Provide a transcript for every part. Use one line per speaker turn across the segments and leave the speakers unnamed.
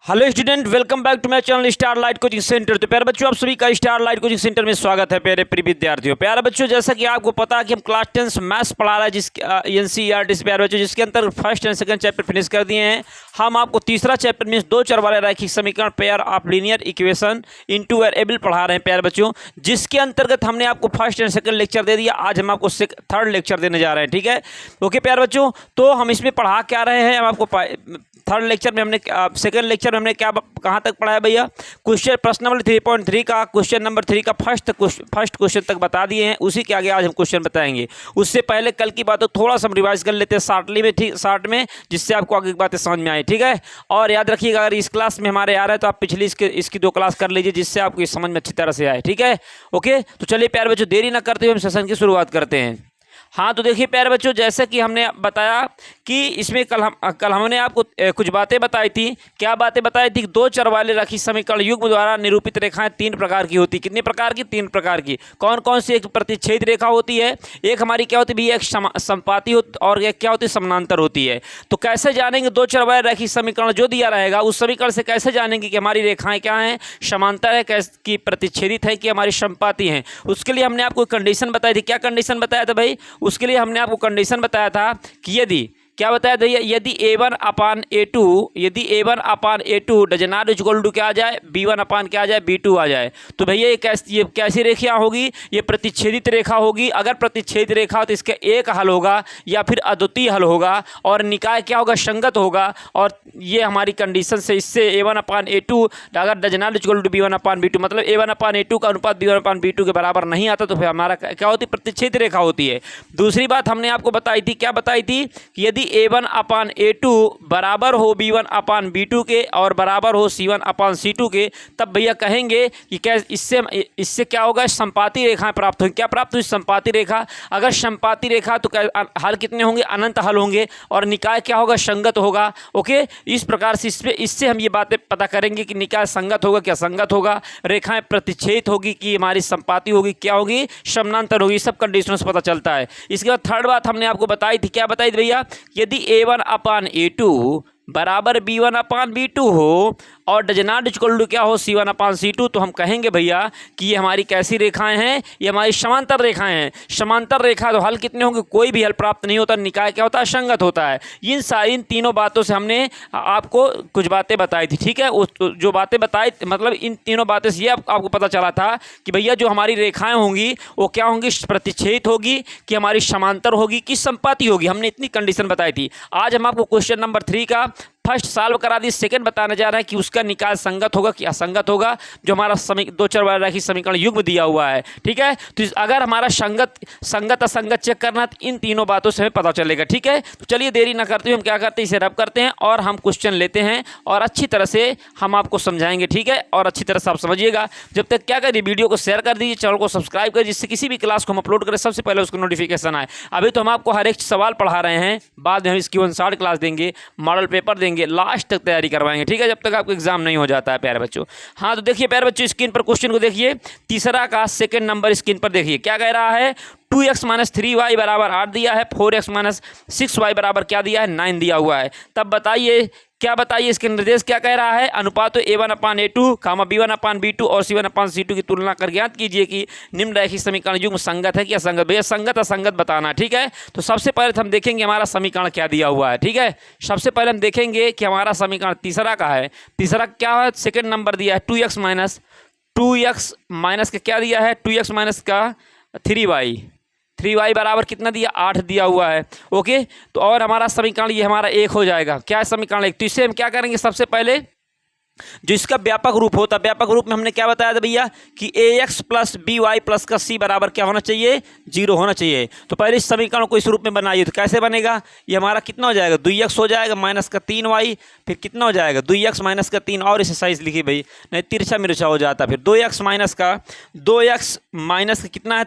Hello student, welcome back to my channel star light coaching centre. तो प्यारे बच्चों, आप सभी का स्टार लाइट कोचिंग सेंटर में स्वागत है। प्यारे प्रिय विद्यार्थियों, प्यारे बच्चों, जैसा कि आपको पता है कि हम क्लास 10 मैथ्स पढ़ा रहे हैं, जिसके एनसीईआरटी प्यारे बच्चों, जिसके अंदर first and second chapter finish कर दिए हैं। हम आपको तीसरा चैप्टर मीन्स दो चर वाले रैखिक समीकरण pair of linear equation into variable पढ़ा रहे हैं प्यारे बच्चों, जिसके अंतर्गत हमने आपको फर्स्ट एंड सेकंड लेक्चर दे दिया। आज हम आपको थर्ड लेक्चर देने जा रहे हैं। ठीक है, ओके प्यारे बच्चों। तो हम इसमें पढ़ा क्या रहे हैं, हम आपको थर्ड लेक्चर में हमने सेकंड लेक्चर में हमने क्या कहाँ तक पढ़ा है भैया। क्वेश्चन प्रश्न नंबर 3.3 का क्वेश्चन नंबर 3 का फर्स्ट क्वेश्चन तक बता दिए हैं। उसी के आगे आज हम क्वेश्चन बताएंगे। उससे पहले कल की बातों थोड़ा सा हम रिवाइज कर लेते हैं शॉर्टली में, ठीक शॉर्ट में, जिससे आपको आगे की बातें समझ में आए। ठीक है, और याद रखिएगा, अगर इस क्लास में हमारे आ रहे हैं तो आप पिछली इसकी दो क्लास कर लीजिए, जिससे आपको ये समझ में अच्छी तरह से आए। ठीक है, ओके। तो चलिए प्यारे बच्चों, देरी ना करते हुए हम सेशन की शुरुआत करते हैं। हाँ, तो देखिए प्यारे बच्चों, जैसे कि हमने बताया कि इसमें कल हमने आपको कुछ बातें बताई थी। क्या बातें बताई थी? दो चर वाले रैखिक समीकरण युग्म द्वारा निरूपित रेखाएं तीन प्रकार की होती। कितने प्रकार की? तीन प्रकार की। कौन कौन सी? एक प्रतिच्छेद रेखा होती है, एक हमारी क्या होती है भैया, एक समपाती होती, और एक क्या होती है, समानांतर होती है। तो कैसे जानेंगे दो चर वाले रैखिक समीकरण जो दिया रहेगा उस समीकरण से कैसे जानेंगे कि हमारी रेखाएं क्या हैं, समांतर है, कैसी प्रतिच्छेदित है, कि हमारी समपाती हैं? उसके लिए हमने आपको कंडीशन बताई थी। क्या कंडीशन बताया था भाई? उसके लिए हमने आपको कंडीशन बताया था कि यदि क्या बताया भैया, यदि a1/a2 यदि a1/a2 does not equal to क्या आ जाए, b1/ क्या आ जाए, b2 आ जाए, तो भैया ये कैसी रेखा होगी? ये प्रतिच्छेदित रेखा होगी। अगर प्रतिच्छेदित रेखा हो तो इसका एक हल होगा या फिर अद्वितीय हल होगा, और निकाय क्या होगा, संगत होगा। और ये हमारी कंडीशन से इससे a1/a2 अगर does not equal to b1/b2 मतलब a1/a2 का अनुपात b1/b2 के बराबर नहीं आता, तो फिर हमारा क्या होती है, प्रतिच्छेदित रेखा होती है। दूसरी बात हमने आपको बताई थी। क्या बताई थी? कि यदि a1/a2 बराबर हो b1/b2 के और बराबर हो c1/c2 के, तब भैया कहेंगे कि क्या इससे क्या होगा, समपाती रेखाएं प्राप्त होंगी। क्या प्राप्त हुई? समपाती रेखा। अगर समपाती रेखा तो हल कितने होंगे? अनंत हल होंगे। और निकाय क्या होगा? संगत होगा। ओके, इस प्रकार से इससे हम ये बातें पता करेंगे कि निकाय संगत होगा, क्या संगत होगा, रेखाएं प्रतिच्छेदित होगी, कि हमारी समपाती होगी, क्या होगी, समानांतर होगी। सब कंडीशनों से पता चलता है। इसके बाद थर्ड बात हमने आपको बताई थी। क्या बताई थी भैया? यदि a1/a2 बराबर b1/b2 हो और डज नॉट इक्वल टू क्या हो, c1/c2, तो हम कहेंगे भैया कि ये हमारी कैसी रेखाएं हैं, ये हमारी समांतर रेखाएं हैं। समांतर रेखा तो हल कितने होंगे? कोई भी हल प्राप्त नहीं होता। निकाय क्या होता है? संगत होता है। इन तीनों बातों से हमने आपको कुछ बातें बताई थी। ठीक है, जो बातें बताई मतलब इन तीनों बातें से ये आपको पता चला था कि भैया जो हमारी रेखाएं होंगी वो क्या होंगी, प्रतिच्छेदित होगी, कि हमारी समांतर होगी, कि समपाती होगी। हमने इतनी कंडीशन बताई थी। आज हम आपको क्वेश्चन नंबर 3 का फर्स्ट सॉल्व करा दी, सेकंड बताने जा रहा है कि उसका निकाय संगत होगा कि असंगत होगा, जो हमारा दो चर वाला रैखिक समीकरण युग्म दिया हुआ है। ठीक है, तो अगर हमारा संगत असंगत चेक करना है तो इन तीनों बातों से हमें पता चलेगा। ठीक है, तो चलिए देरी ना करते हुए हम क्या करते हैं, इसे रब करते हैं और हम क्वेश्चन लेते हैं और अच्छी तरह से हम आपको समझाएंगे। ठीक है, और अच्छी तरह से आप समझिएगा। जब तक क्या करिए, वीडियो को शेयर कर दीजिए, चैनल को सब्सक्राइब करिए, जिससे किसी भी क्लास को हम अपलोड करें सबसे पहले उसको नोटिफिकेशन आए। अभी तो हम आपको हर एक सवाल पढ़ा रहे हैं, बाद में हम इसकी 1 क्लास देंगे, मॉडल पेपर देंगे, लास्ट तक तैयारी करवाएंगे। ठीक है, जब तक आपको एग्जाम नहीं हो जाता है प्यारे बच्चों। हाँ, तो देखिए प्यारे बच्चों, स्क्रीन पर क्वेश्चन को देखिए। तीसरा का सेकंड नंबर स्क्रीन पर देखिए, क्या कह रहा है, 2x - 3y बराबर 8 दिया है, 4x - 6y बराबर क्या दिया है, 9 दिया हुआ है। तब बताइए, क्या बताइए, इसके निर्देश क्या कह रहा है, अनुपात a1/a2, b1/b2 और c1/c2 की तुलना कर ज्ञात कीजिए कि निम्न रैखिक समीकरण युग्म संगत है कि असंगत। भैया संगत असंगत बताना। ठीक है, तो सबसे पहले हम देखेंगे हमारा समीकरण क्या दिया हुआ है। ठीक है, सबसे पहले हम देखेंगे कि हमारा समीकरण तीसरा का है। तीसरा क्या है, सेकेंड नंबर दिया है 2x माइनस का क्या दिया है, 2x का 3y बराबर कितना दिया, 8 दिया हुआ है। ओके, तो और हमारा समीकरण ये हमारा एक हो जाएगा। क्या है समीकरण एक? तो इससे हम क्या करेंगे, सबसे पहले जो इसका व्यापक रूप होता है, व्यापक रूप में हमने क्या बताया था भैया कि ax + by + का c बराबर क्या होना चाहिए, 0 होना चाहिए। तो पहले इस समीकरण को इस रूप में बनाइए। तो कैसे बनेगा, ये हमारा कितना हो जाएगा, 2x हो जाएगा माइनस का 3y, फिर कितना हो जाएगा, 2x माइनस का 3, और इसे साइज लिखिए भाई, नहीं तिरछा मिर्चा हो जाता। फिर 2x माइनस का कितना है,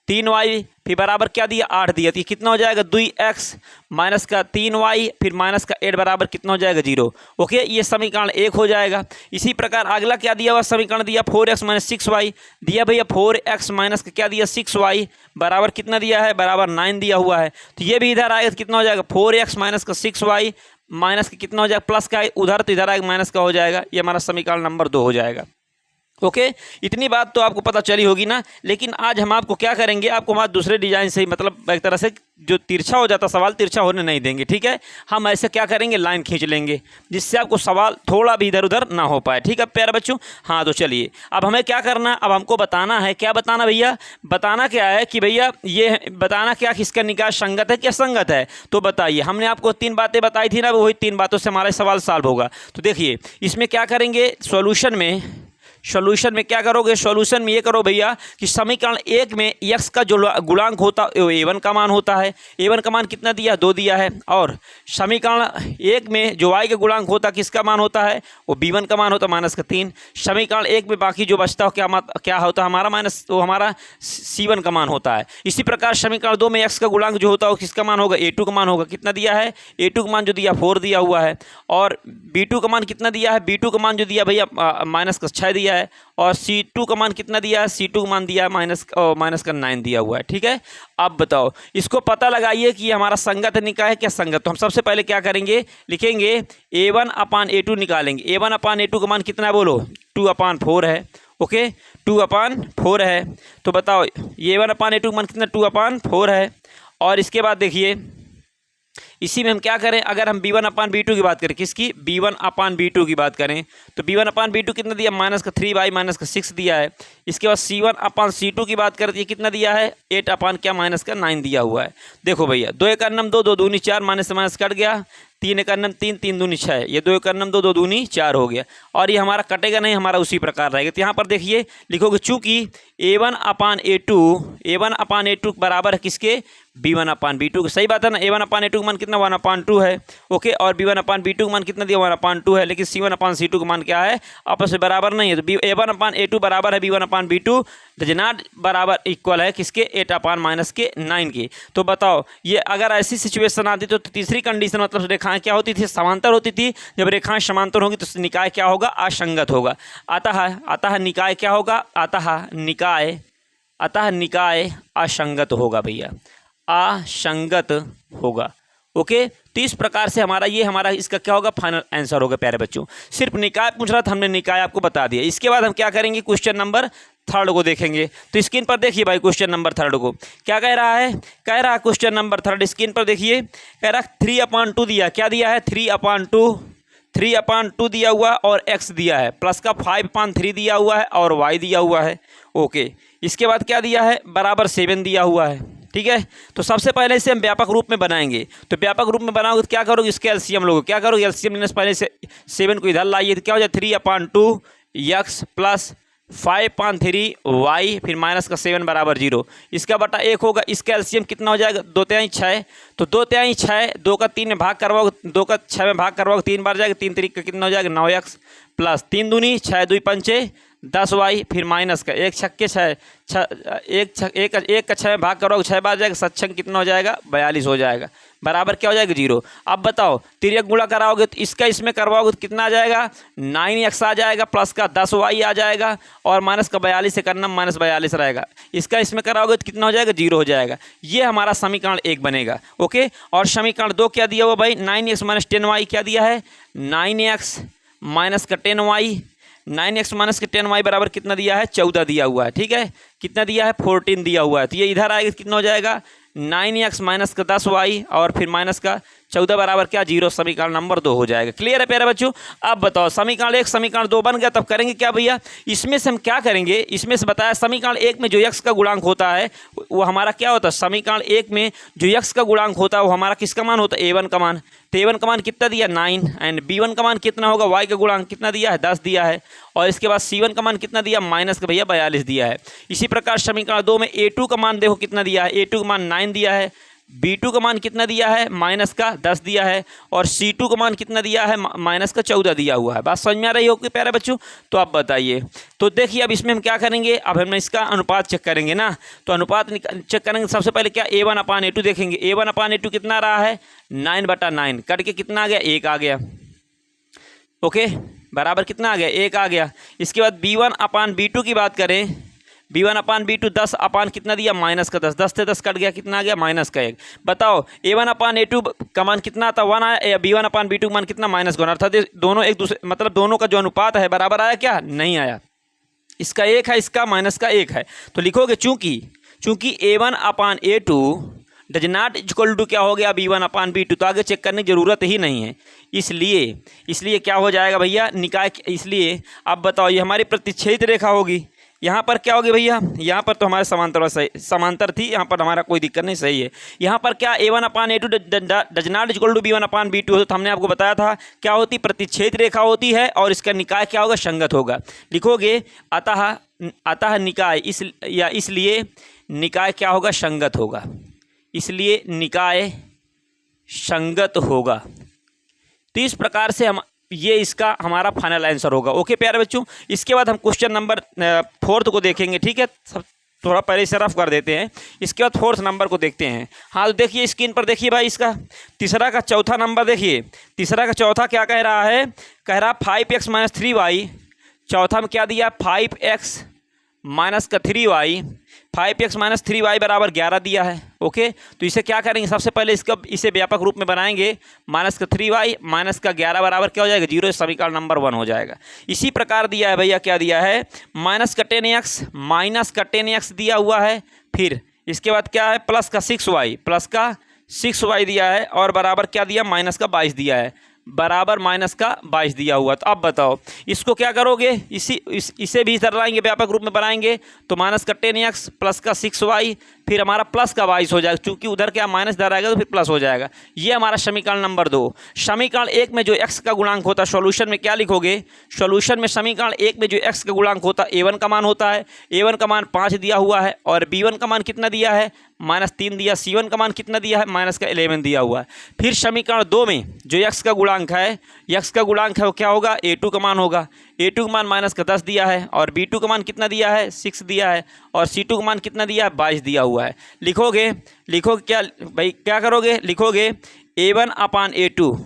3y, फिर बराबर क्या दिया, 8 दिया। तो ये कितना हो जाएगा, 2x माइनस का 3y, फिर माइनस का 8 बराबर कितना हो जाएगा, 0। ओके, ये समीकरण 1 हो जाएगा। इसी प्रकार अगला क्या दिया हुआ समीकरण दिया, 4x - 6y दिया भैया, 4x माइनस का क्या दिया, 6y बराबर कितना दिया है, बराबर 9 दिया हुआ है। तो ये भी इधर आएगा तो कितना हो जाएगा, 4x माइनस का 6y माइनस का कितना हो जाएगा, प्लस का उधर तो इधर आएगा, माइनस का हो जाएगा। ये हमारा समीकरण नंबर 2 हो जाएगा। ओके, इतनी बात तो आपको पता चली होगी ना। लेकिन आज हम आपको क्या करेंगे, आपको हमारे दूसरे डिजाइन से ही, मतलब एक तरह से जो तिरछा हो जाता सवाल, तिरछा होने नहीं देंगे। ठीक है, हम ऐसे क्या करेंगे, लाइन खींच लेंगे जिससे आपको सवाल थोड़ा भी इधर उधर ना हो पाए। ठीक है प्यारे बच्चों। हाँ तो चलिए, अब हमें क्या करना है, अब हमको बताना है, क्या बताना भैया, बताना क्या है कि भैया ये बताना क्या कि इसका निकाय संगत है क्या असंगत है। तो बताइए, हमने आपको 3 बातें बताई थी ना, वही 3 बातों से हमारा सवाल सॉल्व होगा। तो देखिए इसमें क्या करेंगे, सॉल्यूशन में क्या करोगे, सॉल्यूशन में ये करो भैया कि समीकरण 1 में x का जो गुणांक होता है वो a1 का मान होता है। a1 का मान कितना दिया, 2 दिया है। और समीकरण 1 में जो y का गुणांक होता है किसका मान होता है, वो b1 का मान होता है -3। समीकरण 1 में बाकी जो बचता हो क्या होता है हमारा माइनस, वो हमारा c1 का मान होता है। इसी प्रकार समीकरण 2 में x का गुणांक जो होता है वो किसका मान होगा, a2 का मान होगा। कितना दिया है, a2 का मान जो दिया 4 दिया हुआ है। और b2 का मान कितना दिया है, b2 का मान जो दिया भैया -6 दिया है। और C2 का मान कितना दिया है, C2 का मान दिया है माइनस का 9 दिया हुआ है। ठीक है, अब बताओ इसको पता लगाइए कि ये हमारा संगत निकाय है क्या संगत। तो हम सबसे पहले क्या करेंगे, लिखेंगे a1/a2 निकालेंगे। a1/a2 का मान कितना है, बोलो 2/4 है। ओके, 2/4 है। तो बताओ ये a1/a2 का मान कितना, 2/4 है। और इसके बाद देखिए इसी में हम क्या करें, अगर हम b1/b2 की बात करें, किसकी, b1/b2 की बात करें, तो b1/b2 कितना दिया, -3 -6 दिया है। इसके बाद c1/c2 की बात करते हैं, कितना दिया है, 8/9 दिया हुआ है। देखो भैया 2 1 2 2 दूनी 4, माइनस से माइनस कट गया, 3 1 3 3 दूनी 6, ये 2 1 2 2 दूनी 4 हो गया। और ये हमारा कटेगा नहीं, हमारा उसी प्रकार रहेगा। तो यहाँ पर देखिए लिखोगे चूंकि a1/a2 बराबर है किसके, b1/b2 के। सही बात है ना, a1/a2 का मान कितना 1/2 है। ओके, और b1/b2 का मान कितना दिया 1/2 है। लेकिन c1/c2 का मान क्या है, आपस में बराबर नहीं है। तो a1/a2 बराबर है b1/b2, डज नॉट बराबर इक्वल है किसके, 8/-9 के। तो बताओ ये अगर ऐसी सिचुएशन आती तो तीसरी कंडीशन, मतलब रेखाएं क्या होती थी, समांतर होती थी। जब रेखाएं समांतर होगी तो निकाय क्या होगा, असंगत होगा। अतः निकाय क्या होगा, अतः निकाय असंगत होगा भैया, असंगत होगा। ओके, तो इस प्रकार से हमारा इसका क्या होगा, फाइनल आंसर होगा प्यारे बच्चों। सिर्फ निकाय पूछ रहा था, हमने निकाय आपको बता दिया। इसके बाद हम क्या करेंगे, क्वेश्चन नंबर 3 को देखेंगे। तो स्क्रीन पर देखिए भाई, क्वेश्चन नंबर 3 को क्या कह रहा है, क्वेश्चन नंबर 3 स्क्रीन पर देखिए, कह रहा है 3/2 दिया, क्या दिया है, 3/2 दिया हुआ और x दिया है, प्लस का 5/3 दिया हुआ है और y दिया हुआ है। ओके, इसके बाद क्या दिया है, बराबर 7 दिया हुआ है। ठीक है, तो सबसे पहले इसे हम व्यापक रूप में बनाएंगे। तो व्यापक रूप में बनाओगे तो क्या करोगे, इसके एलसीएम लोगे, क्या करोगे, एलसीएम लेने से पहले से 7 को इधर लाइए, तो क्या हो जाए 3/2 x प्लस 5/3 y, फिर माइनस का 7 बराबर 0। इसका बटा 1 होगा। इसका एलसीएम कितना हो जाएगा, 2/3 6। तो 2/3 6, 2 का 3 में भाग करवाओगे, 2 का 6 में भाग करवाओगे, 3 बार जाएगा, 3 3 का कितना हो जाएगा, 9x प्लस 3 दूनी 6 2 पंचे 10y, फिर माइनस का 1 छक्के 6, 1 का 6 में भाग करोगे, 6 बार जाएगा, 7 छक्के कितना हो जाएगा, 42 हो जाएगा, बराबर क्या हो जाएगा, 0। अब बताओ तिर्यक गुणा कराओगे तो इसका इसमें करवाओगे तो कितना आ जाएगा, 9x आ जाएगा, प्लस का 10y आ जाएगा, और माइनस का 42 से करना, -42 रहेगा। इसका इसमें कराओगे तो कितना हो जाएगा, 0 हो जाएगा। ये हमारा समीकरण 1 बनेगा। ओके, और समीकरण 2 क्या दिया हुआ भाई, 9x - 10y क्या दिया है, 9x माइनस का 10y, 9x माइनस के 10y बराबर कितना दिया है, 14 दिया हुआ है। ठीक है, कितना दिया है, 14 दिया हुआ है। तो ये इधर आएगा कितना हो जाएगा, 9x माइनस का 10y और फिर माइनस का 14 बराबर क्या, 0। समीकरण नंबर 2 हो जाएगा। क्लियर है प्यारे बच्चों। अब बताओ समीकरण 1 समीकरण 2 बन गया, तब करेंगे क्या भैया, इसमें से हम क्या करेंगे, इसमें से बताया समीकरण 1 में जो x का गुणांक होता है वो हमारा क्या होता है, समीकरण 1 में जो x का गुणांक होता है वो हमारा किसका मान होता है, a1 का मान। तो a1 का मान कितना दिया, 9, एंड b1 का मान कितना होगा, y का गुणांक कितना दिया है, 10 दिया है। और इसके बाद c1 का मान कितना दिया, माइनस का भैया 42 दिया है। इसी प्रकार समीकरण 2 में a2 का मान देखो कितना दिया है, a2 का मान 9 दिया है, b2 का मान कितना दिया है, माइनस का 10 दिया है, और c2 का मान कितना दिया है, माइनस का 14 दिया हुआ है। बात समझ में आ रही होगी प्यारे बच्चों। तो आप बताइए, तो देखिए अब इसमें हम क्या करेंगे, अब हम इसका अनुपात चेक करेंगे ना। तो अनुपात चेक करेंगे, सबसे पहले क्या a1/a2 देखेंगे। a1/a2 कितना रहा है, 9/9, कट के कितना आ गया, 1 आ गया। ओके, बराबर कितना आ गया, 1 आ गया। इसके बाद b1/b2 की बात करें, b1/b2 10 अपान कितना दिया माइनस का 10, 10 से 10 कट गया, कितना आ गया माइनस का 1। बताओ a1/a2 का मान कितना आता 1 आया, या b1/b2 का मान कितना -1, अर्थात दोनों एक दूसरे मतलब दोनों का जो अनुपात है बराबर आया क्या, नहीं आया। इसका 1 है, इसका -1 है, तो लिखोगे चूंकि a1/a2 does not equal to क्या हो गया b1/b2, तो आगे चेक करने की जरूरत ही नहीं है। इसलिए क्या हो जाएगा भैया निकाय, इसलिए अब बताओ ये हमारी प्रतिच्छेद रेखा होगी, यहाँ पर क्या होगी भैया, यहाँ पर तो हमारे समांतर थी, यहाँ पर हमारा कोई दिक्कत नहीं, सही है। यहाँ पर क्या a1/a2 does not equal to b1/b2 हो, तो हमने आपको बताया था क्या होती, प्रतिच्छेद रेखा होती है, और इसका निकाय क्या होगा, संगत होगा। लिखोगे अतः निकाय इसलिए निकाय क्या होगा, संगत होगा, इसलिए निकाय संगत होगा। तो इस प्रकार से हम ये इसका हमारा फाइनल आंसर होगा। ओके प्यारे बच्चों, इसके बाद हम क्वेश्चन नंबर 4 को देखेंगे, ठीक है। सब थोड़ा पहले से रफ कर देते हैं, इसके बाद 4th नंबर को देखते हैं। हाँ तो देखिए स्क्रीन पर देखिए भाई, इसका तीसरा का चौथा नंबर देखिए, तीसरा का चौथा क्या कह रहा है, कह रहा 5x - 3y, चौथा में क्या दिया 5x - 3y, 5x - 3y बराबर 11 दिया है। ओके, तो इसे क्या करेंगे, सबसे पहले इसे व्यापक रूप में बनाएंगे, -3y - 11 बराबर क्या हो जाएगा 0, समीकरण नंबर 1 हो जाएगा। इसी प्रकार दिया है भैया, क्या दिया है -10x दिया हुआ है, फिर इसके बाद क्या है प्लस का 6y दिया है, और बराबर क्या दिया -22 दिया है, बराबर -22 दिया हुआ। तो अब बताओ इसको क्या करोगे, इसे भी इधर लाएंगे, व्यापक रूप में बनाएंगे, तो -10x प्लस का 6y, फिर हमारा प्लस का 22 हो जाएगा, क्योंकि उधर क्या माइनस इधर आएगा तो फिर प्लस हो जाएगा। ये हमारा समीकरण नंबर 2। समीकरण 1 में जो x का गुणांक होता है, सॉल्यूशन में क्या लिखोगे, सॉल्यूशन में समीकरण 1 में जो x का गुणांक होता है a1 का मान होता है, a1 का मान 5 दिया हुआ है, और b1 का मान कितना दिया है -3 दिया, c1 का मान कितना दिया है -11 दिया हुआ है। फिर समीकरण 2 में जो x का गुणांक है, वो क्या होगा a2 का मान होगा, a2 का मान -10 दिया है, और b2 का मान कितना दिया है 6 दिया है, और c2 का मान कितना दिया है 22 दिया हुआ है। लिखोगे क्या भाई, क्या करोगे, लिखोगे a1/a2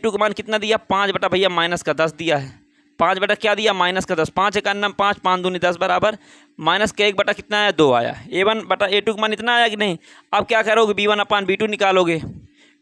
का मान कितना दिया 5 बटा भैया -10 दिया है, 5 बटा क्या दिया -10, 5 × 9 5, 5 दूनी 10 बराबर -1 बटा कितना आया 2 आया, a1/a2 का मान इतना आया कि नहीं। अब क्या करोगे b1/b2 निकालोगे,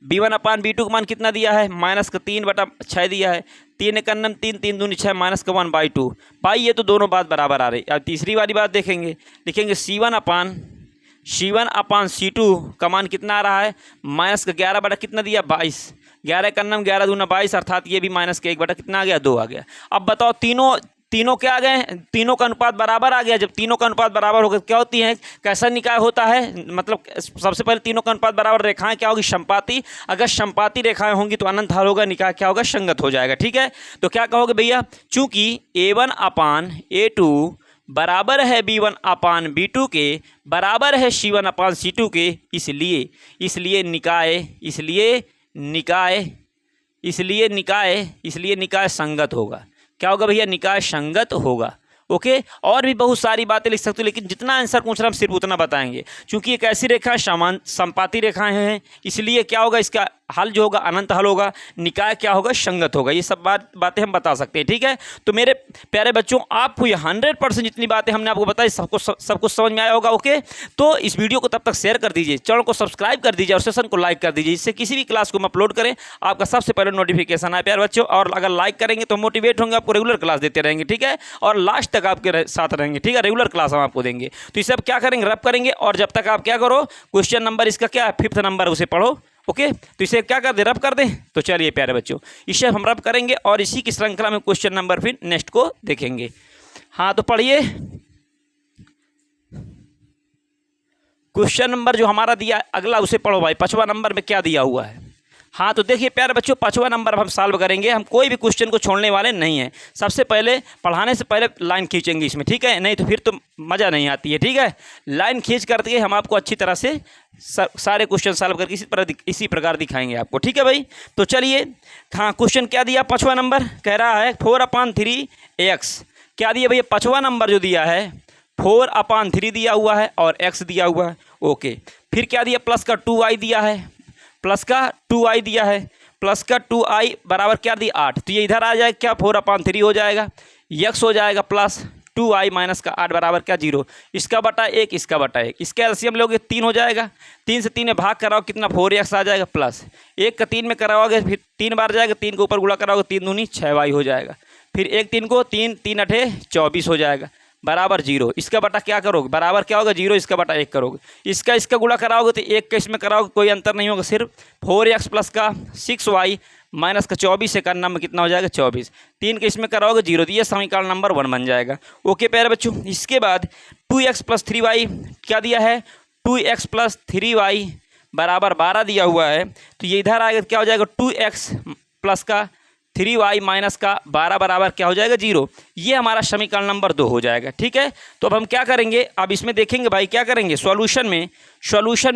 b1/b2 का मान कितना दिया है -3 बटा 6 दिया है, 3 × 9 3, 3 दूनी 6, -1/2 भाई, ये तो दोनों बात बराबर आ रही। अब तीसरी वाली बात देखेंगे, लिखेंगे c1/c2 का मान कितना आ रहा है -11 बटा कितना दिया 22, 11 × 9 11 दूना 22, अर्थात ये भी -1 बटा कितना आ गया 2 आ गया। अब बताओ तीनों क्या आ गए, तीनों का अनुपात बराबर आ गया। जब तीनों का अनुपात बराबर होगा क्या होती है, कैसा निकाय होता है, मतलब सबसे पहले तीनों का अनुपात बराबर, रेखाएं क्या होगी समपाती, अगर समपाती रेखाएं होंगी तो अनंत हल होगा, निकाय क्या होगा संगत हो जाएगा। ठीक है, तो क्या कहोगे भैया, चूंकि a1/a2 बराबर है b1/b2 के, बराबर है c1/c2 के, इसलिए निकाय संगत होगा। क्या होगा भैया, निकाय संगत होगा। ओके, और भी बहुत सारी बातें लिख सकते हो, लेकिन जितना आंसर पूछ रहा हम सिर्फ उतना बताएंगे, क्योंकि एक ऐसी रेखा समपाती रेखाएं हैं, इसलिए क्या होगा इसका हल जो होगा अनंत हल होगा, निकाय क्या होगा संगत होगा। ये सब बातें हम बता सकते हैं। ठीक है, तो मेरे प्यारे बच्चों, आपको ये 100% जितनी बातें हमने आपको बताई सब कुछ समझ में आया होगा। ओके, तो इस वीडियो को तब तक शेयर कर दीजिए, चैनल को सब्सक्राइब कर दीजिए, और सेशन को लाइक कर दीजिए, जिससे किसी भी क्लास को हम अपलोड करें आपका सबसे पहले नोटिफिकेशन आए प्यारे बच्चों। और अगर लाइक करेंगे तो मोटिवेट होंगे, आपको रेगुलर क्लास देते रहेंगे। ठीक है, और लास्ट तक आपके साथ रहेंगे। ठीक है, रेगुलर क्लास हम आपको देंगे। तो इसे आप क्या करेंगे, रब करेंगे, और जब तक आप क्या करो, क्वेश्चन नंबर इसका क्या है 5th नंबर, उसे पढ़ो। ओके, तो इसे क्या कर दे, रब कर दें। तो चलिए प्यारे बच्चों, इसे हम रब करेंगे, और इसी की श्रृंखला में क्वेश्चन नंबर फिर नेक्स्ट को देखेंगे। हाँ तो पढ़िए, क्वेश्चन नंबर जो हमारा दिया अगला उसे पढ़ो भाई, 5वां नंबर में क्या दिया हुआ है। हाँ तो देखिए प्यारे बच्चों, 5वां नंबर अब हम सॉल्व करेंगे। हम कोई भी क्वेश्चन को छोड़ने वाले नहीं हैं। सबसे पहले पढ़ाने से पहले लाइन खींचेंगे इसमें, ठीक है, नहीं तो फिर तो मज़ा नहीं आती है। ठीक है, लाइन खींच करके हम आपको अच्छी तरह से सारे क्वेश्चन सॉल्व करके इसी प्रकार दिखाएंगे आपको। ठीक है भाई, तो चलिए, हाँ क्वेश्चन क्या दिया 5वां नंबर, कह रहा है 4/3x। क्या दिया भैया, 5वां नंबर जो दिया है 4/3 दिया हुआ है, और x दिया हुआ है। ओके, फिर क्या दिया, प्लस का 2i दिया है, प्लस का 2i दिया है, प्लस का 2i बराबर क्या दिया 8, तो ये इधर आ जाएगा क्या 4/3 हो जाएगा, x हो जाएगा प्लस 2i माइनस का 8 बराबर क्या 0। इसका बटा 1, इसका बटा 1, इसका एलसीएम लोगे 3 हो जाएगा। 3 से 3 में भाग कराओ कितना 4x आ जाएगा, प्लस 1 का 3 में कराओगे फिर 3 बार जाएगा, 3 के ऊपर गुणा कराओगे 3 दूनी 6y हो जाएगा। फिर 1 3 को 3 3 8 24 हो जाएगा बराबर 0। इसका बटा क्या करोगे बराबर क्या होगा 0, इसका बटा 1 करोगे। इसका गुणा कराओगे तो 1 का इसमें कराओगे कोई अंतर नहीं होगा, सिर्फ 4x प्लस का 6y माइनस का 24 से करना में कितना हो जाएगा 24। 3 के इसमें कराओगे 0, तो ये समीकरण नंबर 1 बन जाएगा। ओके प्यारे बच्चों, इसके बाद 2x प्लस 3y क्या दिया है 2x प्लस 3y बराबर 12 दिया हुआ है, तो ये इधर आएगा क्या हो जाएगा 2x प्लस का 3y माइनस का 12 बराबर क्या हो जाएगा 0। ये हमारा समीकरण नंबर 2 हो जाएगा। ठीक है, तो अब हम क्या करेंगे, अब इसमें देखेंगे भाई क्या करेंगे सॉल्यूशन में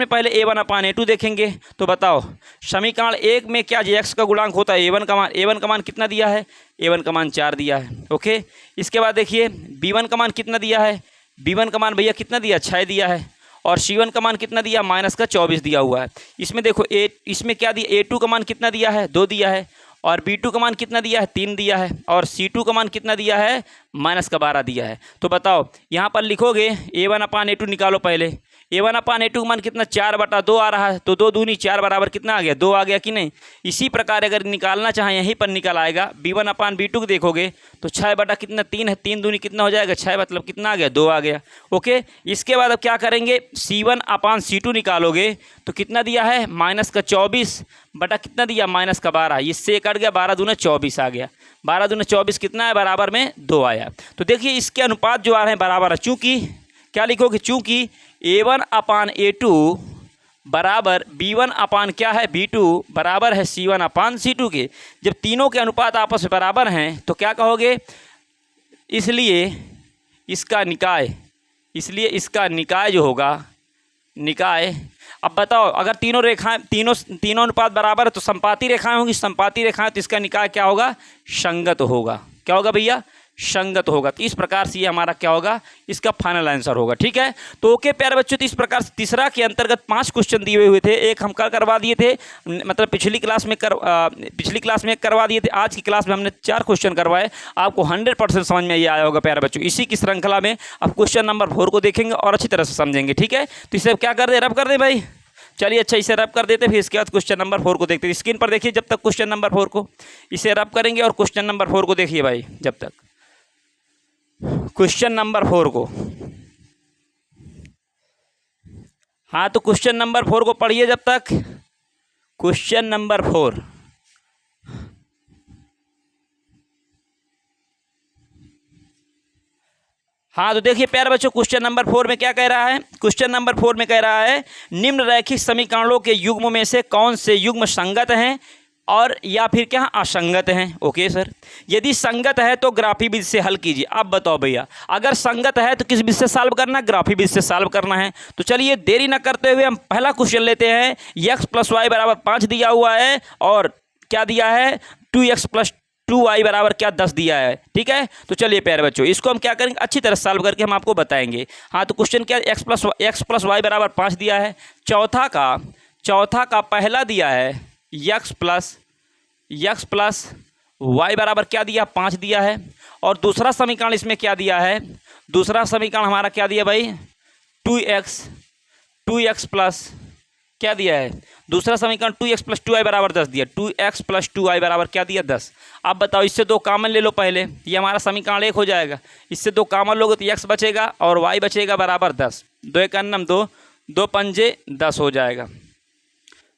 पहले a1/a2 देखेंगे। तो बताओ समीकरण 1 में क्या x का गुणांक होता है a1 का मान कितना दिया है, a1 का मान 4 दिया है। ओके, इसके बाद देखिए b1 का मान कितना दिया है, b1 का मान भैया कितना दिया 6 दिया है, और c1 का मान कितना दिया माइनस का 24 दिया हुआ है। इसमें देखो इसमें क्या दिया a2 का मान कितना दिया है 2 दिया है, और b2 का मान कितना दिया है 3 दिया है, और c2 का मान कितना दिया है माइनस का 12 दिया है। तो बताओ यहाँ पर लिखोगे a1/a2 निकालो पहले। a1/a2 का मान कितना 4/2 आ रहा है, तो 2 दूनी 4 बराबर कितना आ गया 2 आ गया कि नहीं। इसी प्रकार अगर निकालना चाहें यहीं पर निकल आएगा b1/b2 को देखोगे तो 6 बटा कितना 3 है, 3 दूनी कितना हो जाएगा 6, मतलब कितना आ गया 2 आ गया। ओके, इसके बाद अब क्या करेंगे c1/c2 निकालोगे तो कितना दिया है माइनस का 24 बटा कितना दिया माइनस का 12, इससे कट गया 12 दूना 24 आ गया, 12 दूना 24 कितना है बराबर में 2 आया। तो देखिए इसके अनुपात जो आ रहे हैं बराबर है, चूँकि क्या लिखोगे चूँकि a1/a2 बराबर b1 क्या है b2 बराबर है c1/c2 के। जब तीनों के अनुपात आपस में बराबर हैं तो क्या कहोगे, इसलिए इसका निकाय जो होगा निकाय। अब बताओ अगर तीनों अनुपात बराबर है तो संपाती रेखाएं होंगी, संपाती रेखाएं तो इसका निकाय क्या होगा संगत होगा। क्या होगा भैया संगत होगा। तो इस प्रकार से ये हमारा क्या होगा इसका फाइनल आंसर होगा। ठीक है, तो ओके प्यारे बच्चों, तो इस प्रकार से तीसरा के अंतर्गत 5 क्वेश्चन दिए हुए थे, एक हम कल करवा दिए थे, मतलब पिछली क्लास में करवा दिए थे। आज की क्लास में हमने 4 क्वेश्चन करवाए। आपको 100% समझ में ये आया होगा प्यारे बच्चों। इसी की श्रृंखला में अब क्वेश्चन नंबर 4 को देखेंगे और अच्छी तरह से समझेंगे। ठीक है, तो इसे क्या कर दे रब कर दे भाई, चलिए अच्छा इसे रब कर देते, फिर इसके बाद क्वेश्चन नंबर 4 को देखते हैं। स्क्रीन पर देखिए जब तक क्वेश्चन नंबर 4 को, इसे रब करेंगे और क्वेश्चन नंबर 4 को देखिए भाई जब तक क्वेश्चन नंबर 4 को। हाँ, तो क्वेश्चन नंबर 4 को पढ़िए जब तक। क्वेश्चन नंबर 4, हाँ तो देखिए प्यारे बच्चों क्वेश्चन नंबर 4 में क्या कह रहा है, क्वेश्चन नंबर 4 में कह रहा है निम्न रैखिक समीकरणों के युग्म में से कौन से युग्म संगत हैं और या फिर क्या असंगत हैं। ओके सर, यदि संगत है तो ग्राफी विधि से हल कीजिए। अब बताओ भैया अगर संगत है तो किस विधि से सॉल्व करना है, ग्राफी विधि से सॉल्व करना है। तो चलिए देरी न करते हुए हम पहला क्वेश्चन लेते हैं। x प्लस वाई बराबर 5 दिया हुआ है और क्या दिया है 2x प्लस 2y बराबर क्या 10 दिया है। ठीक है, तो चलिए प्यारे बच्चों इसको हम क्या करेंगे अच्छी तरह सॉल्व करके हम आपको बताएंगे। हाँ, तो क्वेश्चन क्या x प्लस वाई बराबर 5 दिया है, चौथा का पहला दिया है x प्लस वाई बराबर क्या दिया 5 दिया है, और दूसरा समीकरण इसमें क्या दिया है, दूसरा समीकरण हमारा क्या दिया भाई 2x प्लस क्या दिया है, दूसरा समीकरण 2x प्लस 2y बराबर 10 दिया, 2x प्लस 2y बराबर क्या दिया 10। अब बताओ इससे 2 कॉमन ले लो पहले, ये हमारा समीकरण 1 हो जाएगा। इससे 2 कॉमन लोगे तो x बचेगा और y बचेगा बराबर 10, 2 एक अन्नम 2, 2 पंजे 10 हो जाएगा।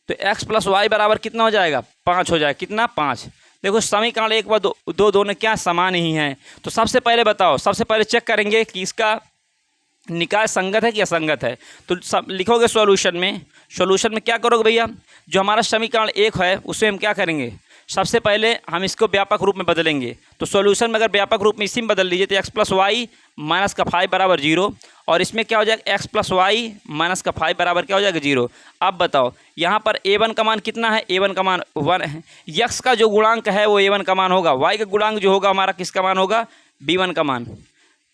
तो x प्लस वाई बराबर कितना हो जाएगा 5 हो जाएगा, कितना 5। देखो समीकरण 1 व 2 दोनों क्या समान ही हैं। तो सबसे पहले बताओ, सबसे पहले चेक करेंगे कि इसका निकाय संगत है कि असंगत है। तो सब लिखोगे सॉल्यूशन में क्या करोगे भैया, जो हमारा समीकरण 1 है उसे हम क्या करेंगे सबसे पहले हम इसको व्यापक रूप में बदलेंगे। तो सॉल्यूशन में अगर व्यापक रूप में इसी में बदल लीजिए तो x प्लस वाई माइनस का 5 बराबर 0, और इसमें क्या हो जाएगा x प्लस वाई माइनस का 5 बराबर क्या हो जाएगा 0। अब बताओ यहाँ पर a1 का मान कितना है, a1 का मान 1 है, x का जो गुणांक है वो a1 का मान होगा, y का गुणांक जो होगा हमारा किसका मान होगा b1 का मान।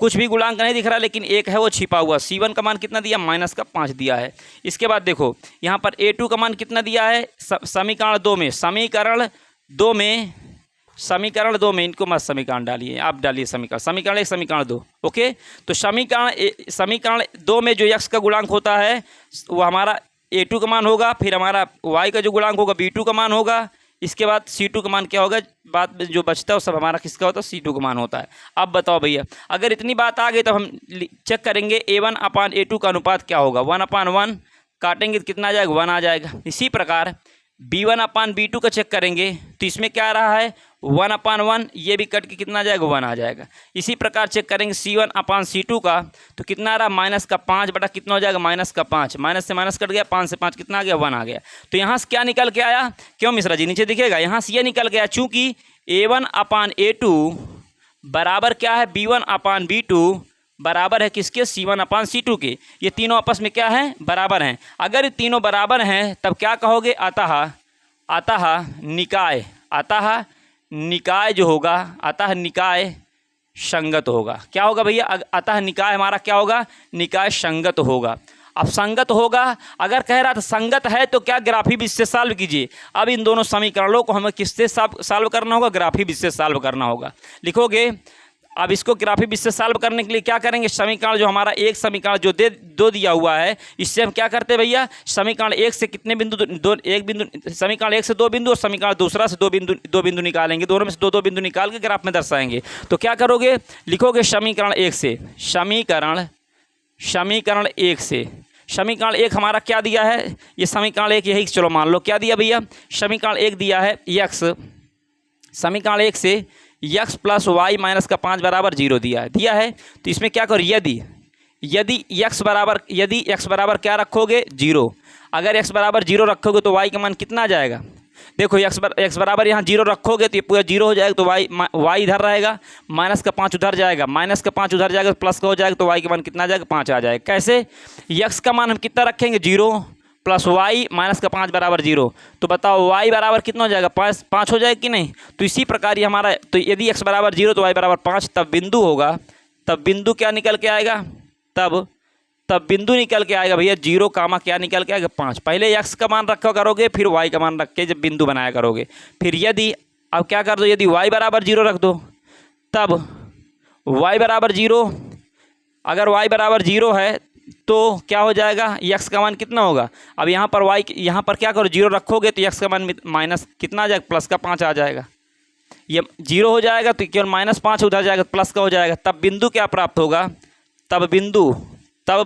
कुछ भी गुणांक नहीं दिख रहा लेकिन एक है वो छिपा हुआ। c1 का मान कितना दिया माइनस का 5 दिया है। इसके बाद देखो यहाँ पर a2 का मान कितना दिया है, समीकरण 2 में समीकरण 2 में इनको मत समीकरण डालिए, आप डालिए समीकरण 1 समीकरण 2। ओके, तो समीकरण 2 में जो x का गुणांक होता है वो हमारा a2 का मान होगा, फिर हमारा y का जो गुणांक होगा b2 का मान होगा, इसके बाद c2 का मान क्या होगा, बाद में जो बचता है वो सब हमारा किसका होता है, c2 का मान होता है। अब बताओ भैया, अगर इतनी बात आ गई तो हम चेक करेंगे a1/a2 का अनुपात क्या होगा। 1/1 काटेंगे तो कितना आ जाएगा, 1 आ जाएगा। इसी प्रकार b1/b2 का चेक करेंगे तो इसमें क्या आ रहा है, 1/1, ये भी कट के कितना आ जाएगा, 1 आ जाएगा। इसी प्रकार चेक करेंगे c1/c2 का तो कितना आ रहा, माइनस का 5 बटा कितना हो जाएगा, माइनस का 5, माइनस से माइनस कट गया, 5 से 5 कितना आ गया, 1 आ गया। तो यहाँ से क्या निकल के आया, क्यों मिश्रा जी नीचे दिखेगा, यहाँ से ये निकल गया चूँकि a1/a2 बराबर क्या है, b1/b2 बराबर है किसके, c1/c2 के। ये तीनों आपस में क्या है, बराबर हैं। अगर ये तीनों बराबर हैं तब क्या कहोगे, अतः निकाय जो होगा, अतः निकाय संगत होगा। क्या होगा भैया, अतः निकाय हमारा क्या होगा, निकाय संगत होगा। अब संगत होगा, अगर कह रहा था संगत है तो क्या, ग्राफी विधि से सॉल्व कीजिए। अब इन दोनों समीकरणों को हमें किससे सॉल्व करना होगा, ग्राफी विधि से सॉल्व करना होगा। लिखोगे, अब इसको ग्राफी विधि से सॉल्व करने के लिए क्या करेंगे, समीकरण जो हमारा एक समीकरण जो दो दिया हुआ है, इससे हम क्या करते हैं भैया, समीकरण 1 से कितने बिंदु, समीकरण 1 से 2 बिंदु और समीकरण दूसरा से 2 बिंदु निकालेंगे, दोनों में से 2 बिंदु निकाल के ग्राफ में दर्शाएंगे। तो क्या करोगे, लिखोगे समीकरण 1 से, समीकरण 1 हमारा क्या दिया है, ये समीकरण 1 यही, चलो मान लो क्या दिया भैया, समीकरण 1 दिया है x, समीकरण 1 से x प्लस वाई माइनस का 5 बराबर 0 दिया है। तो इसमें क्या करो, यदि x बराबर क्या रखोगे, 0, अगर x बराबर 0 रखोगे तो y का मान कितना आ जाएगा, देखो x बराबर यहाँ 0 रखोगे तो ये पूरा 0 हो जाएगा, तो y इधर रहेगा, माइनस का 5 उधर जाएगा, माइनस का 5 उधर जाएगा तो प्लस का हो जाएगा, तो y का मान कितना आ जाएगा, 5 आ जाएगा। कैसे, x का मान हम कितना रखेंगे, 0 प्लस y माइनस का 5 बराबर 0, तो बताओ y बराबर कितना हो जाएगा, 5 हो जाएगा कि नहीं। तो इसी प्रकार ये हमारा, तो यदि x बराबर 0 तो y बराबर 5, तब बिंदु होगा, तब बिंदु क्या निकल के आएगा, तब बिंदु निकल के आएगा भैया 0 कामा क्या निकल के आएगा, 5। पहले x का मान रखा करोगे, फिर y का मान रख के जब बिंदु बनाया करोगे, फिर यदि अब क्या कर दो, यदि y बराबर 0 रख दो, तब y बराबर 0, अगर y बराबर 0 है तो क्या हो जाएगा, x का मान कितना होगा, अब यहाँ पर क्या करो, 0 रखोगे तो x का मान माइनस कितना आ जाएगा, प्लस का 5 आ जाएगा। ये 0 हो जाएगा तो केवल -5 उधर जाएगा, प्लस का हो जाएगा। तब बिंदु क्या प्राप्त होगा, तब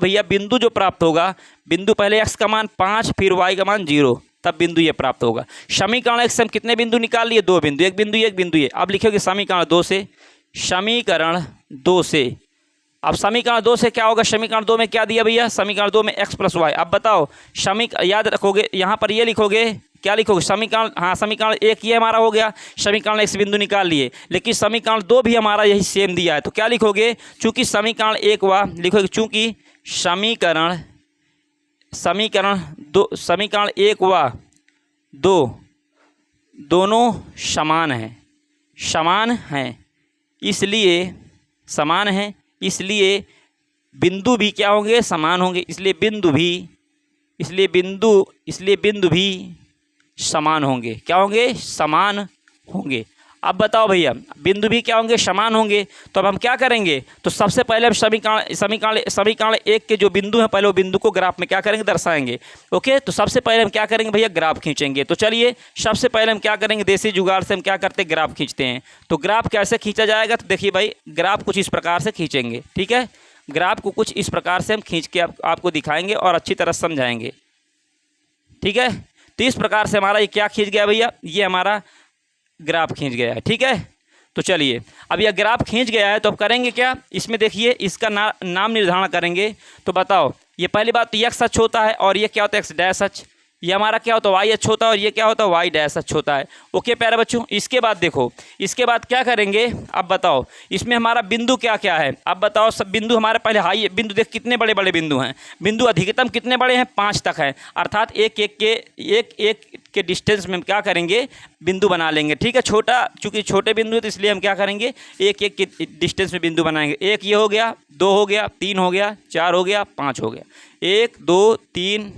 भैया बिंदु जो प्राप्त होगा, बिंदु पहले x का मान 5 फिर y का मान 0, तब बिंदु ये प्राप्त होगा। समीकरण 1 से हम कितने बिंदु निकाल लिए, 2 बिंदु, एक बिंदु ये। अब लिखोगे समीकरण 2 से, अब समीकरण 2 से क्या होगा, समीकरण 2 में क्या दिया भैया, समीकरण 2 में x प्लस वाई। अब बताओ याद रखोगे, यहाँ पर ये लिखोगे, क्या लिखोगे, समीकरण 1 ये हमारा हो गया, समीकरण 1 से बिंदु निकाल लिए, लेकिन समीकरण 2 भी हमारा यही सेम दिया है। तो क्या लिखोगे, चूंकि समीकरण 1 व लिखोगे, चूंकि समीकरण 1 व 2 दोनों समान हैं, इसलिए बिंदु भी क्या होंगे, समान होंगे, इसलिए बिंदु भी समान होंगे, क्या होंगे, समान होंगे। अब बताओ भैया, बिंदु भी क्या होंगे, समान होंगे, तो अब हम क्या करेंगे, तो सबसे पहले हम समीकरण 1 के जो बिंदु हैं, पहले वो बिंदु को ग्राफ में क्या करेंगे, दर्शाएंगे। ओके, तो सबसे पहले हम क्या करेंगे भैया, ग्राफ खींचेंगे। तो चलिए सबसे पहले हम क्या करेंगे, देसी जुगाड़ से हम क्या करते हैं, ग्राफ खींचते हैं। तो ग्राफ कैसे खींचा जाएगा, तो देखिए भाई, ग्राफ कुछ इस प्रकार से खींचेंगे, ठीक है, ग्राफ को कुछ इस प्रकार से हम खींच के आपको दिखाएंगे और अच्छी तरह समझाएंगे, ठीक है। तो इस प्रकार से हमारा ये क्या खींच गया भैया, ये हमारा ग्राफ खींच गया है, ठीक है। तो चलिए अब यह ग्राफ खींच गया है, तो अब करेंगे क्या, इसमें देखिए इसका नाम निर्धारण करेंगे। तो बताओ, ये पहली बात तो x अक्ष होता है और ये क्या होता है, x डैश अक्ष। ये हमारा क्या होता है, y अक्ष होता है और ये क्या होता है, y डैश अक्ष होता है। ओके प्यारे बच्चों, इसके बाद देखो, इसके बाद क्या करेंगे, अब बताओ इसमें हमारा बिंदु क्या क्या है। अब बताओ, सब बिंदु हमारे पहले हाई बिंदु, देख कितने बड़े बड़े बिंदु हैं, बिंदु अधिकतम कितने बड़े हैं, 5 तक हैं, अर्थात एक के डिस्टेंस में हम क्या करेंगे, बिंदु बना लेंगे, ठीक है। चूंकि छोटे बिंदु है तो इसलिए हम क्या करेंगे, एक के डिस्टेंस में बिंदु बनाएंगे। 1 ये हो गया, 2 हो गया, 3 हो गया, 4 हो गया, 5 हो गया, 1 2 3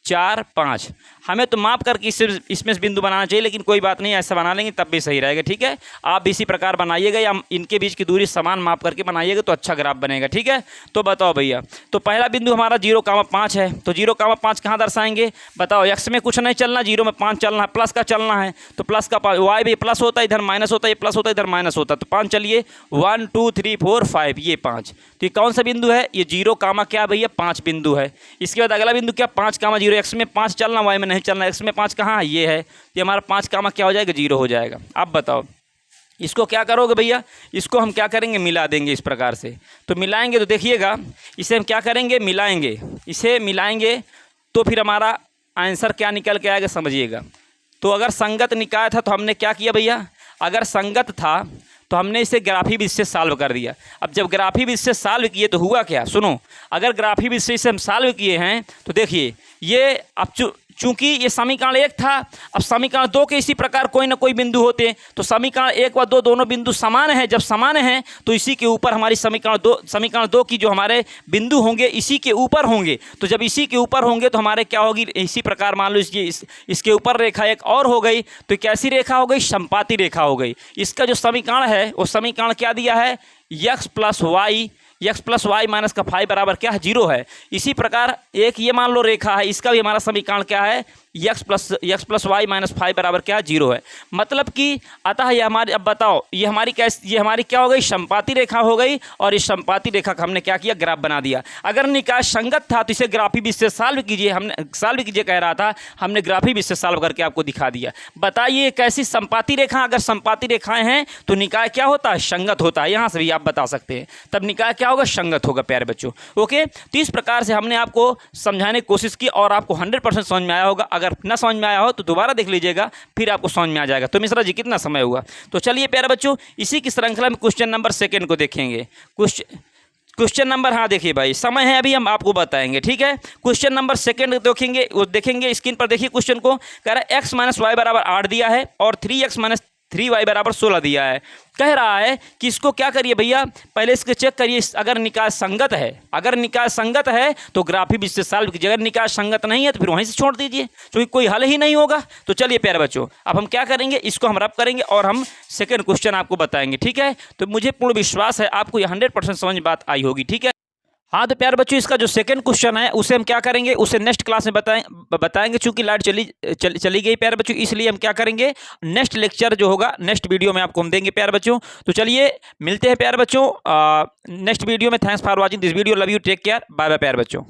4 5। हमें तो माप करके इसमें बिंदु बनाना चाहिए, लेकिन कोई बात नहीं, ऐसा बना लेंगे तब भी सही रहेगा। ठीक है, आप भी इसी प्रकार बनाइएगा या इनके बीच की दूरी समान माप करके बनाइएगा तो अच्छा ग्राफ बनेगा। ठीक है, तो बताओ भैया, तो पहला बिंदु हमारा 0,5 है, तो 0,5 कहाँ दर्शाएंगे बताओ। एक्स में कुछ नहीं चलना, 0 में 5 चलना है, प्लस का चलना है, तो प्लस का वाई भी प्लस होता है, इधर माइनस होता है, ये प्लस होता है, इधर माइनस होता है, तो 5 चलिए 1 2 3 4 5, ये 5। तो ये कौन सा बिंदु है, ये 0, क्या भैया 5 बिंदु है। इसके बाद अगला बिंदु क्या 5,0, एक्स में 5 चलना, वाई में नहीं चलना, एक्स में 5 कहाँ है, ये है, तो हमारा 5, क्या हो जाएगा 0 हो जाएगा। अब बताओ इसको क्या करोगे भैया, इसको हम क्या करेंगे मिला देंगे इस प्रकार से। तो मिलाएंगे तो देखिएगा, इसे हम क्या करेंगे मिलाएंगे, इसे मिलाएंगे तो फिर हमारा आंसर क्या निकल के आएगा समझिएगा। तो अगर संगत निकाय था तो हमने क्या किया भैया, अगर संगत था तो हमने इसे ग्राफी विधि से सॉल्व कर दिया। अब जब ग्राफी विधि से सॉल्व किए तो हुआ क्या, सुनो, अगर ग्राफी विधि से हम सॉल्व किए हैं तो देखिए ये अब चूंकि ये समीकरण 1 था, अब समीकरण 2 के इसी प्रकार कोई ना कोई बिंदु होते हैं, तो समीकरण 1 व 2 दोनों बिंदु समान हैं। जब समान हैं तो इसी के ऊपर हमारी समीकरण 2 की जो हमारे बिंदु होंगे इसी के ऊपर होंगे। तो जब इसी के ऊपर होंगे तो हमारे क्या होगी, इसी प्रकार मान लो इसके ऊपर रेखा एक और हो गई, तो कैसी रेखा हो गई, समपाती रेखा हो गई। इसका जो समीकरण है वो समीकरण क्या दिया है, x प्लस वाई माइनस का फाई बराबर क्या है 0 है। इसी प्रकार एक ये मान लो रेखा है, इसका भी हमारा समीकरण क्या है, x plus y minus phi बराबर क्या है 0 है। मतलब कि अतः ये हमारी, अब बताओ ये हमारी क्या हो गई, समपाती रेखा हो गई, और इस समपाती रेखा का हमने क्या किया, ग्राफ बना दिया। अगर निकाय संगत था तो इसे ग्राफी विधि से सॉल्व कीजिए, हमने सॉल्व कीजिए कह रहा था, हमने ग्राफी विधि से सॉल्व करके आपको दिखा दिया। बताइए कैसी समपाती रेखा, अगर समपाती रेखाएं हैं तो निकाय क्या होता है, संगत होता है। यहाँ से भी आप बता सकते हैं, तब निकाय क्या होगा, संगत होगा प्यारे बच्चों। ओके, तो इस प्रकार से हमने आपको समझाने की कोशिश की और आपको 100% समझ में आया होगा। अगर न समझ में आया हो तो दोबारा देख लीजिएगा, फिर आपको समझ में आ जाएगा। तो मिश्रा जी कितना समय हुआ, तो चलिए प्यारे बच्चों इसी की श्रृंखला में क्वेश्चन नंबर 2 को देखेंगे। क्वेश्चन नंबर, हाँ देखिए भाई समय है अभी हम आपको बताएंगे। ठीक है, क्वेश्चन नंबर 2 देखेंगे स्क्रीन पर, देखिए क्वेश्चन को कह रहा है x माइनस वाई बराबर 8 दिया है और 3x माइनस 3y बराबर 16 दिया है। कह रहा है कि इसको क्या करिए भैया, पहले इसके चेक करिए अगर निकाय संगत है, अगर निकाय संगत है तो ग्राफी विधि से सॉल्व कीजिए, अगर निकाय संगत नहीं है तो फिर वहीं से छोड़ दीजिए, क्योंकि कोई हल ही नहीं होगा। तो चलिए प्यारे बच्चों अब हम क्या करेंगे, इसको हम रब करेंगे और हम सेकंड क्वेश्चन आपको बताएंगे। ठीक है, तो मुझे पूर्ण विश्वास है आपको ये 100% समझ बात आई होगी। ठीक है, हाँ तो प्यारे बच्चों इसका जो सेकंड क्वेश्चन है उसे हम क्या करेंगे, उसे नेक्स्ट क्लास में बताएंगे। चूंकि लाइट चली गई प्यारे बच्चों, इसलिए हम क्या करेंगे, नेक्स्ट लेक्चर जो होगा नेक्स्ट वीडियो में आपको हम देंगे प्यारे बच्चों। तो चलिए मिलते हैं प्यारे बच्चों नेक्स्ट वीडियो में। Thanks for watching this video, love you, take care, bye bye प्यारे बच्चों।